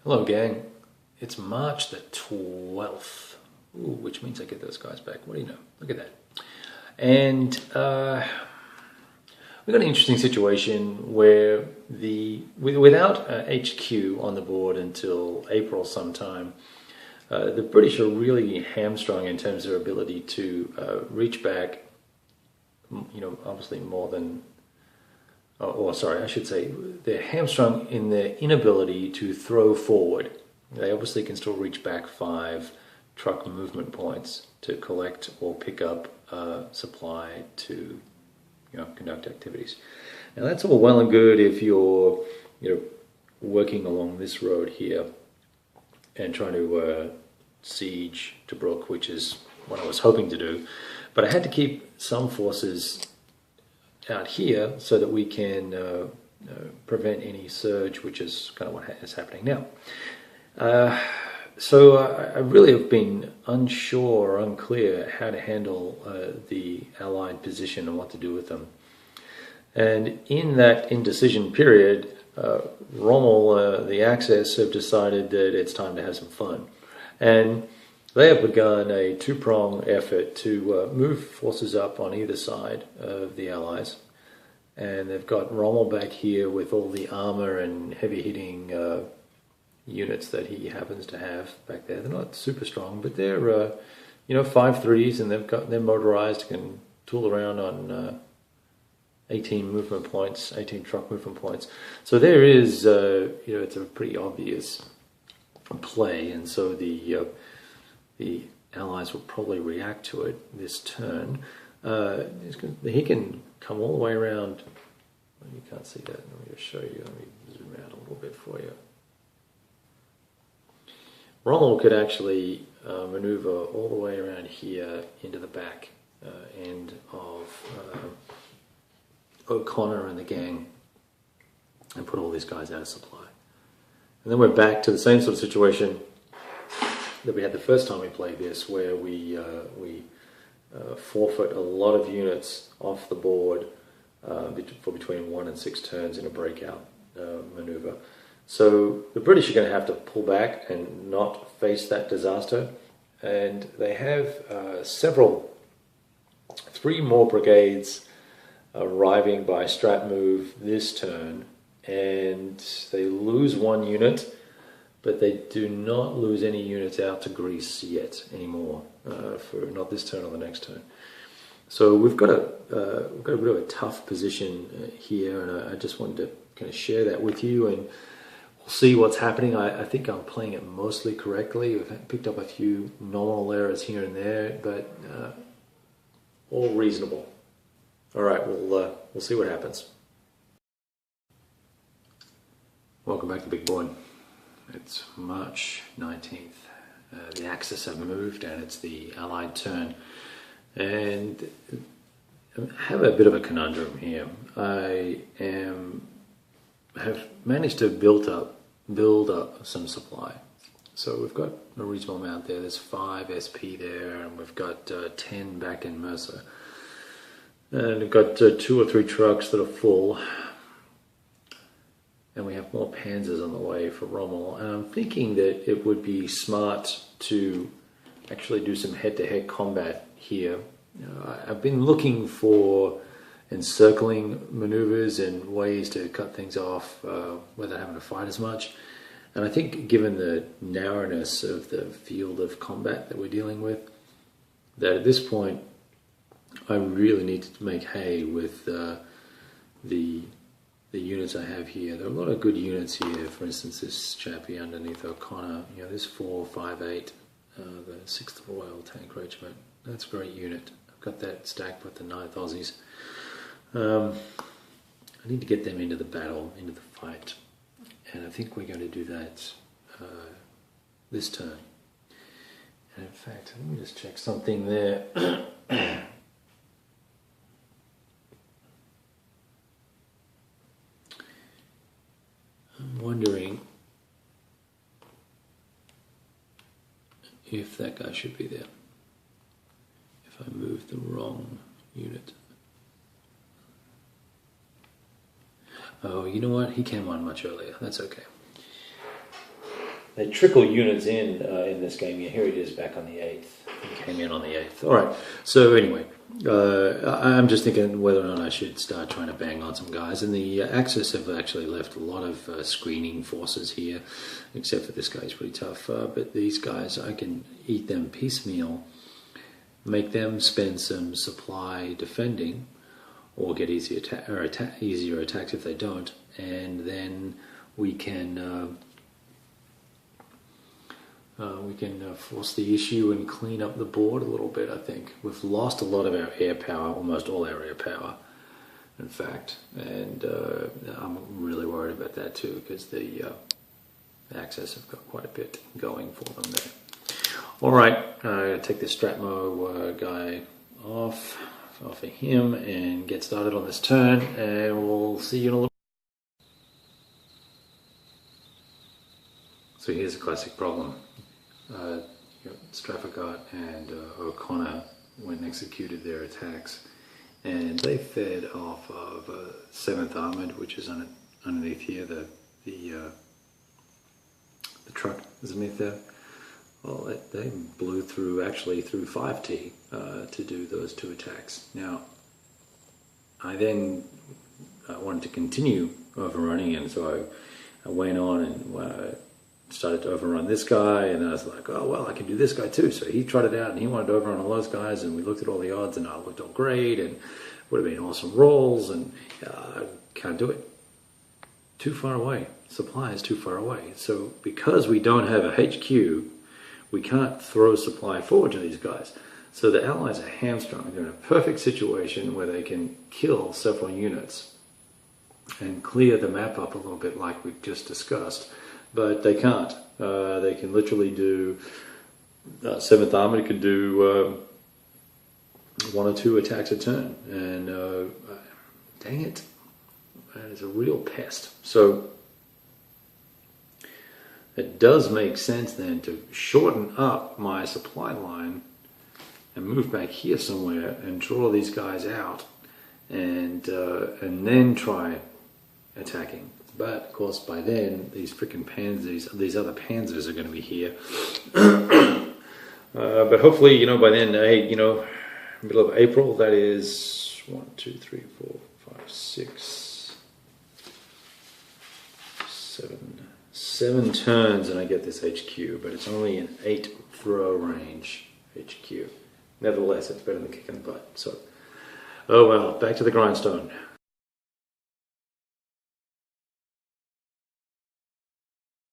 Hello gang, it's March the 12th, which means I get those guys back. What do you know? Look at that. And we've got an interesting situation where without HQ on the board until April sometime, the British are really hamstrung in terms of their ability to reach back, obviously more than I should say, they're hamstrung in their inability to throw forward. They obviously can still reach back 5 truck movement points to collect or pick up supply to, conduct activities. Now that's all well and good if you're, working along this road here and trying to siege Tobruk, which is what I was hoping to do. But I had to keep some forces out here so that we can prevent any surge, which is kind of what is happening now. So I really have been unsure or unclear how to handle the Allied position and what to do with them. And in that indecision period, Rommel, the Axis, have decided that it's time to have some fun. And they have begun a 2-prong effort to move forces up on either side of the Allies. And they've got Rommel back here with all the armor and heavy-hitting units that he happens to have back there. They're not super strong, but they're 5.3s, and they're motorized, can tool around on 18 movement points, 18 truck movement points. So there is, it's a pretty obvious play, and so the Allies will probably react to it this turn. He can come all the way around. You can't see that. Let me just show you. Let me zoom out a little bit for you. Rommel could actually maneuver all the way around here into the back end of O'Connor and the gang and put all these guys out of supply. And then we're back to the same sort of situation that we had the first time we played this, where we forfeit a lot of units off the board for between 1 and 6 turns in a breakout maneuver. So the British are going to have to pull back and not face that disaster. And they have 3 more brigades arriving by strat move this turn, and they lose 1 unit, but they do not lose any units out to Greece yet anymore, for not this turn or the next turn. So we've got a bit of a tough position here, and I just wanted to kind of share that with you, and we'll see what's happening. I think I'm playing it mostly correctly. We've picked up a few nominal errors here and there, but all reasonable. All right, we'll see what happens. Welcome back to Big Boy. It's March 19th. The Axis have moved, and it's the Allied turn. And I have a bit of a conundrum here. I have managed to build up some supply. So we've got a reasonable amount there. There's 5 SP there, and we've got 10 back in Mercer. And we've got 2 or 3 trucks that are full. And we have more Panzers on the way for Rommel. And I'm thinking that it would be smart to actually do some head-to-head combat here. I've been looking for encircling maneuvers and ways to cut things off without having to fight as much. And I think given the narrowness of the field of combat that we're dealing with, that at this point I really need to make hay with the units I have here. There are a lot of good units here. For instance, this chappie underneath O'Connor, this 4, 5, 8, the 6th Royal Tank Regiment. That's a great unit. I've got that stacked with the 9th Aussies. I need to get them into the battle, into the fight. And I think we're going to do that this turn. And in fact, let me just check something there. I'm wondering if that guy should be there. If I moved the wrong unit. Oh, you know what? He came on much earlier. That's okay. they trickle units in this game. Yeah, here it is back on the 8th. It came in on the 8th. All right. So anyway, I'm just thinking whether or not I should start trying to bang on some guys. And the Axis have actually left a lot of screening forces here, except for this guy's pretty tough. But these guys, I can eat them piecemeal, make them spend some supply defending, or get easier attacks if they don't, and then we can force the issue and clean up the board a little bit. I think we've lost a lot of our air power, almost all our air power, in fact, and I'm really worried about that too, because the Axis have got quite a bit going for them there. All right, I'm going to take this Stratmo guy off of him and get started on this turn, and we'll see you in a little. So here's a classic problem. Strafford and O'Connor went and executed their attacks, and they fed off of 7th Armoured, which is underneath here, the truck is underneath there. Well, they blew through 5T to do those 2 attacks. Now, I then wanted to continue overrunning, and so I went on and started to overrun this guy, and then I was like, oh, well, I can do this guy too. So he tried it out, and he wanted to overrun all those guys, and we looked at all the odds, and it looked all great, and would have been awesome rolls, and can't do it. Too far away. Supply is too far away. So because we don't have a HQ, we can't throw supply forward to these guys. So the Allies are hamstrung. They're in a perfect situation where they can kill several units and clear the map up a little bit like we've just discussed. But they can't. They can literally do 7th Armoured can do 1 or 2 attacks a turn, and dang it, that is a real pest. So it does make sense then to shorten up my supply line and move back here somewhere and draw these guys out, and then try attacking. But of course, by then these freaking panzers, these other panzers, are going to be here. But hopefully, by then, middle of April. That is 1, 2, 3, 4, 5, 6, 7 turns, and I get this HQ. But it's only an 8 throw range HQ. Nevertheless, it's better than kicking the butt. So, oh well, back to the grindstone.